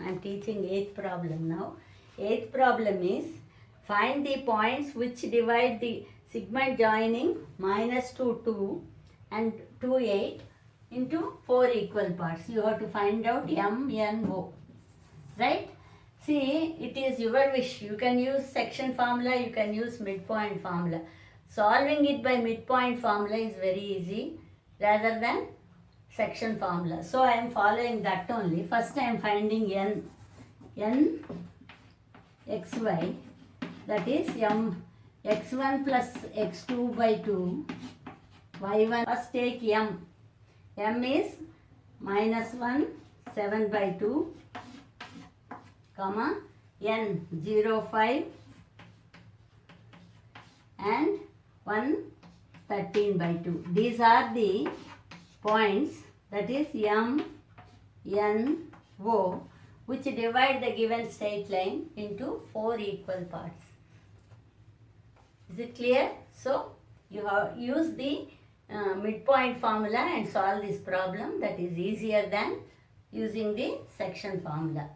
I am teaching 8th problem now. 8th problem is find the points which divide the segment joining -2, 2 and 2, 8 into 4 equal parts. You have to find out M, N, O. Right? See, it is your wish. You can use section formula, you can use midpoint formula. Solving it by midpoint formula is very easy rather than section formula. So I am following that only. First I am finding N xy, that is M x1 plus x2 by 2 y1. First take M. M is -1 7 by 2 comma N 0 5 and 1 13 by 2. These are the points, that is M, N, O, which divide the given straight line into 4 equal parts. Is it clear? So you have used the midpoint formula and solve this problem. That is easier than using the section formula.